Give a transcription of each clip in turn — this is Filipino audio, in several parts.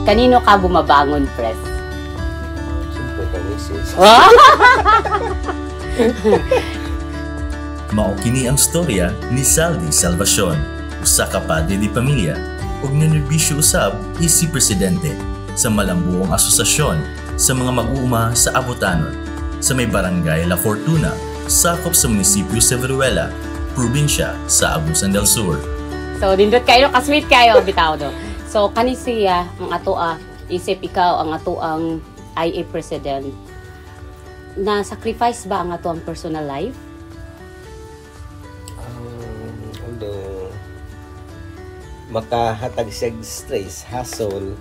Kanino ka bumabangon, Pres? Siyempre ka, misis. Mao kini ang storya ni Saldi Salvacion, usa ka padre di pamilya ug ninerbisyo usab si presidente sa malambuong asosasyon sa mga mag-uuma sa Abutanon sa may barangay La Fortuna, sakop sa munisipyo sa Veruela, probinsya sa Agusan del Sur. So, dindot kayo, kasweet kayo, bitaw do. So, kani siya, ang atoa, isip ikaw, ang atoang IA president, na-sacrifice ba ang atoang personal life? Although, makahatag siya stress, hassle,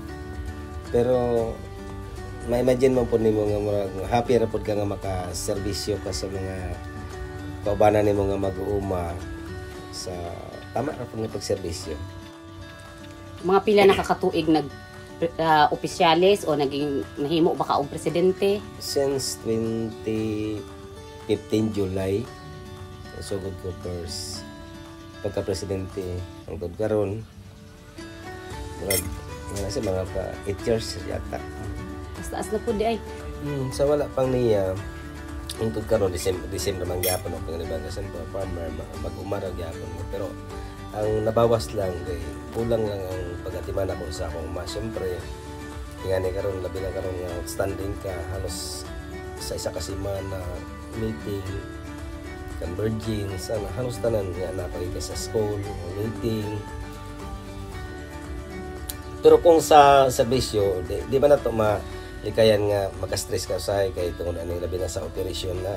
pero ma-imagine mo po nimo nga happy ra pud ka nga makaserbisyo ka sa mga kaubanan nimo nga mag-uuma sa tama ra pud nga pagserbisyo. Mga pila na kakatuig nag opisyalis o naging nahimo ba ka og presidente? Since 2015 July, sugod ko first pagka-presidente angtud karon mga 8 years yata. Taas na po di ay. Sa wala pang niya, ang tud karon December man gyapon og pangaliban sa farmer mag-umara gyapon mo. Pero ang nabawas lang kay kulang lang ang pag-atiman ako sa akong ma. Siyempre, ngani karon labi na karon nga outstanding ka halos sa isa ka semana meeting converging sana halos tanan nga napay ka sa school meeting. Pero kung sa serbisyo, di ba na to likayan nga maka-stress ka usahay kay tungod ani labi na sa operasyon na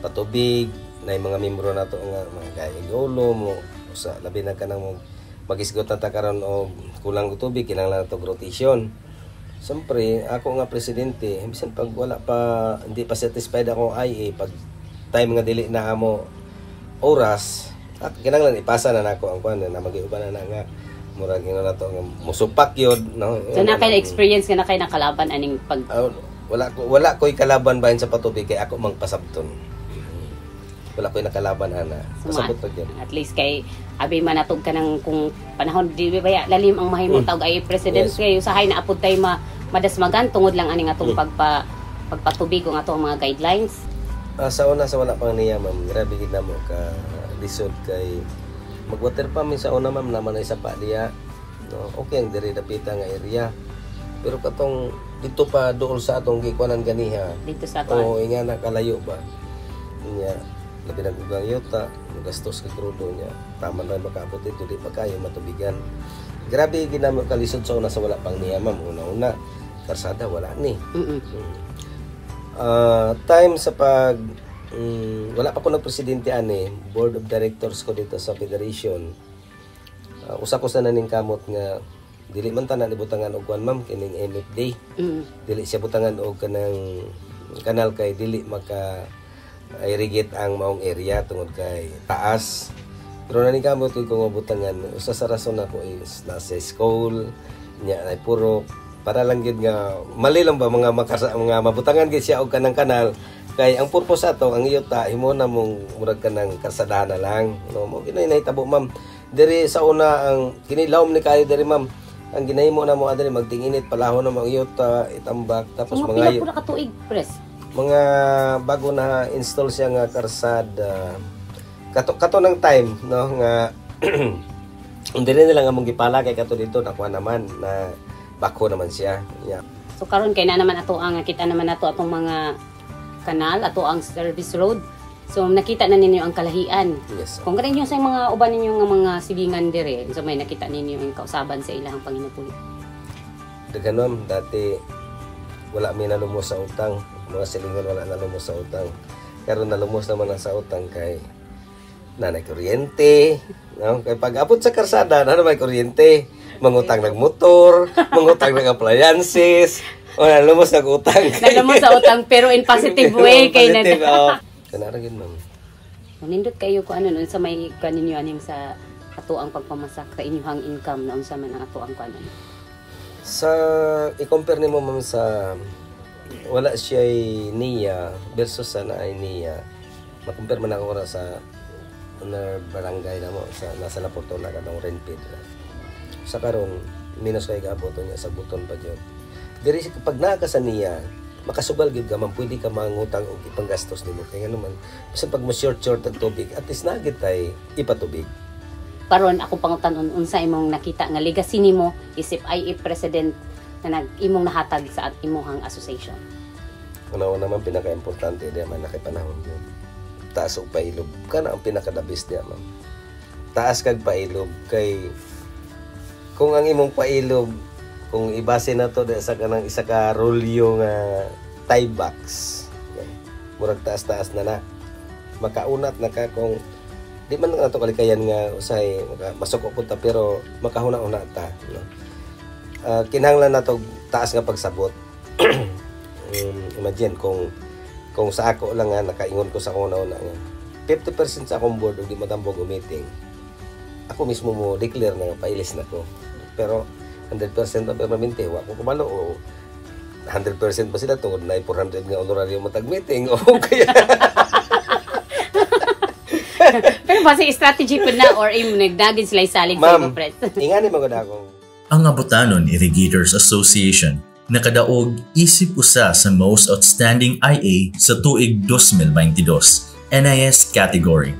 patubig na yung mga membro na to nga mga gayulo mo sa labi na ka nang magisgot na ta karon og kulang og tubig kinahanglan nato rotation. Siyempre ako nga presidente bisan pag wala pa hindi pa satisfied ako IA pag time nga dili na amo oras at kinahanglan ipasa na nako ang kuan na magiuban na nga murag ino na to nga musupak yun no. So na kay experience nga na kay nakalaban aning pag wala ko'y kalaban bahin sa patubig kay ako mang pasabton. Wala ko'y nakalaban ana. Pasabot pa gyud. At least kay abi man natog ka nang kung panahon di ba lalim ang mahimong tawag ay president kay usahay na apud tay madasmagan tungod lang aning atong pagpatubig ang atong mga guidelines. Sa una sa wala pang niya ma'am, grabe gid namo ka lisod kay mag-water pump sa una ma'am naman ay sa diya. No, okay ang diri dapita nga area. Pero katong dito pa dool sa atong gikuanan ganiha. Dito sa aton. Oo, inga na kalayo ba. Nya labi na ugang yuta, gastos ka krudo niya. Tama na makaabot dito di pa kayo matubigan. Grabe ginamo kalisod sa una sa wala pang niya ma'am. Una-una karsada wala ni. Time sa pag wala pa ko nagpresidente ani, board of directors ko dito sa federation. Usa ko sa naning kamot nga dili man tanan ibutangan og kuan ma'am kining MFD. Dili siya butangan og kanang kanal kay dili maka irrigate ang maong area tungod kay taas. Pero naning kamot ko nga butangan usa sa rason ako is nasa school nya ay puro para lang gyud nga mali lang ba mga mabutangan gyud siya og kanang kanal. Kay ang purpose ato ang iyota himo na mong murag ka ng karsadahan na lang no mo kinay nahitabo ma'am diri sa una ang kinilawom ni kayo diri ma'am ang ginahimo na mo adiri magtinginit palahon na mo iyota itambak tapos mga pila ka tuig pres mga bago na install siya nga karsada kato ng time no nga diri nila nga mong gipala kay kato dito nakuha naman na bako naman siya yeah. So karon kay na naman ato ang kita naman nato atong mga kanal ato ang service road. So nakita na ninyo ang kalahian. Yes. Kung ganun yung sa mga uban ninyo nga mga silingan dire, so may nakita ninyo yung kausaban sa ilang Panginoon. Daganom dati wala mi nalumos sa utang, mga silingan wala nalumos sa utang. Karon nalumos naman na sa utang kay nanay kuryente, no? Kay pag abot sa karsada na may kuryente, mangutang ng motor, mangutang ng appliances. Wala, lumos na utang. Nalumos sa utang pero in positive way kay na. Kanaragin ma'am. Nindot kayo ko ano nun sa may kaninyo aning sa ato ang pagpamasak ka inyong income na unsa man ang ato ang kanan. Sa i-compare nimo ma'am sa wala siya niya versus sa naay niya. Ma-compare man ako ra sa barangay na mo sa nasa Laporto na kanang Renpid. Sa karon minus kay gaboton niya sa buton pa jud. Diri pag naa ka sa niya, makasugal gid ka man, pwede ka mangutang og ipanggastos nimo kay ngano man bisan pag mo short og tubig at least na gid tay ipatubig. Karon ako pangutanon unsa imong nakita nga legacy nimo isip IE president na imong nahatag sa imong association. Una naman pinaka-importante diya man nakay panahon yun. Taas og pailob kana ang pinaka-the-best diya man. Taas kag pailob kay kung ang imong pailob kung ibase na to sa kanang isa ka rolyo nga tie box. Murag taas-taas na makaunat na ka kung di man nga to kalikayan nga usay masok pud ta pero makahuna-una ta no. Kinahanglan nato taas nga pagsabot. Imagine kung sa ako lang nga nakaingon ko sa una-una nga 50% sa akong board og di matambog o meeting. Ako mismo mo declare na pailis na ko. Pero 100% na permanente wa ko kumalo o 100% ba sila tungod na 400 nga honorarium matag meeting o kaya pero base strategy pud na or im nagdagin sila salig sa imong press. Ingani magud akong ang Abutanon Irrigators Association nakadaog isip usa sa most outstanding IA sa tuig 2022 NIS category.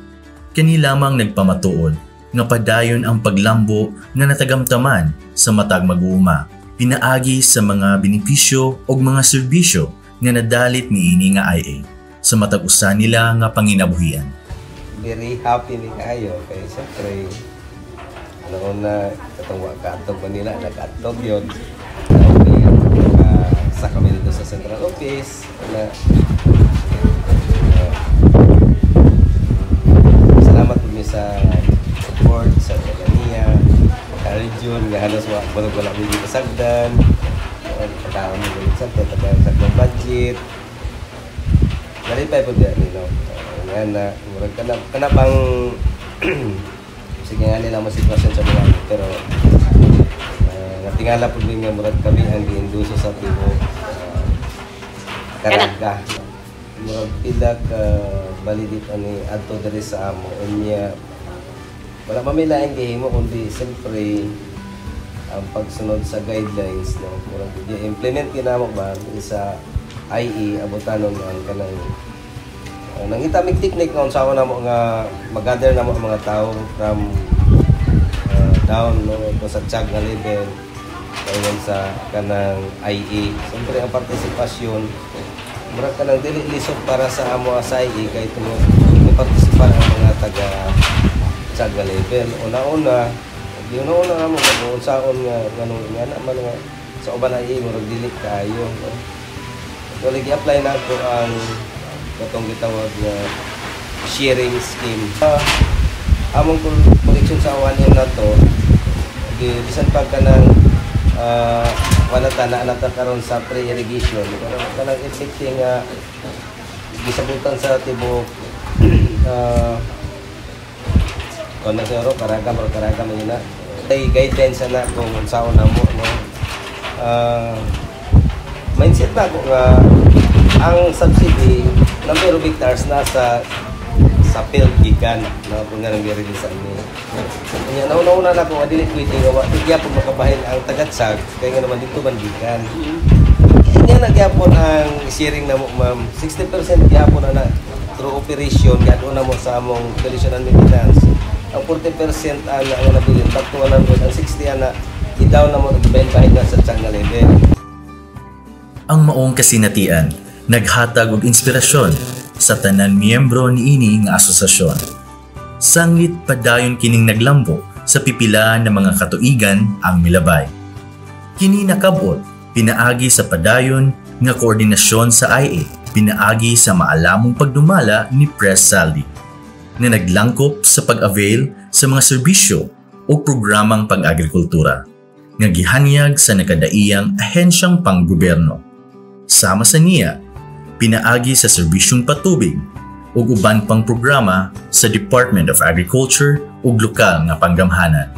Kani lamang nagpamatuod nga padayon ang paglambo nga natagamtaman sa matag mag-uuma, pinaagi sa mga benepisyo o mga serbisyo nga nadalit niini nga IA sa matag usa nila nga panginabuhian. Very happy ni kayo kay siyempre una katong kaadtog Manila nag-atlog yun. Sa kami dito sa central office na salamat po sa support sa Tanzania sa region nga halos wala dito sagdan pagkaon mo sa sagdan budget nalipay po dyan nga na murag kana bang sige nga nila mas sitwasyon sa mga pero tingala po din nga murag kami ang giinduso sa tibo Caraga. Murag pila ka balidit ani adto diri sa amo unya wala mamilaing gihimo kundi siyempre ang pagsunod sa guidelines no murag i-implement ginamo ba sa IE Abutanon nga kanang nangitamig technique nga unsaon namo nga mag-gather namo ang mga tawo from down no to sa tiag nga level ayon sa kanang IE. Siyempre ang partisipasyon murag kanang dili lisod para sa amo sa IE kay tumo partisipar ang mga taga tiag nga level. Una-una mo unsaon nga nganong nga naman nga sa uban IE murag dili kaayo. So lagi-apply na ko ang katong gitawag nga sharing scheme. Among collection sa 1M na to bisan pag kanang wala ta na karon sa pre-irrigation pero kanang effective nga gisabutan sa tibok kana sa ro Caraga man na tay guidelines na kung unsaon namo no mindset na ko nga ang subsidy ng pero hectares na sa field gikan na kung nga nang i-release ni. Kanya nauna na ko dili pwede nga bigya po makabahin ang tagatsag kay nga naman dito man gikan. Kanya nagyapon ang sharing na mo ma'am 60% gyapon na through operation gadto na mo sa among operation and maintenance. Ang 40% ana ang nabilin taktuanan ko ang 60 ana i-down na mo bahin na sa tiag nga level. Ang maong kasinatian naghatag og inspirasyon sa tanan miyembro niini nga asosasyon. Sanglit padayon kining naglambo sa pipila ng mga katuigan ang milabay. Kini nakabot pinaagi sa padayon nga koordinasyon sa IA, pinaagi sa maalamong pagdumala ni Pres Saldi na naglangkop sa pag-avail sa mga serbisyo o programang pag-agrikultura nga gihanyag sa nakadaiyang ahensyang panggobyerno. Sama sa niya pinaagi sa serbisyong patubig ug uban pang programa sa Department of Agriculture ug lokal nga panggamhanan.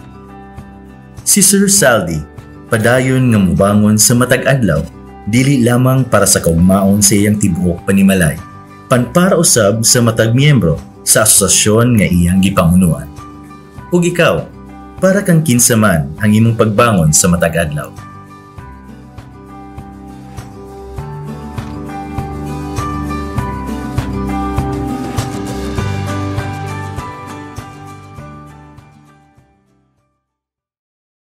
Si Sir Saldi padayon nga mobangon sa matag adlaw dili lamang para sa kaugmaon sa iyang tibuok panimalay, panpara usab sa matag miyembro sa asosasyon nga iyang gipamunuan. Ug ikaw, para kang kinsa man ang imong pagbangon sa matag adlaw.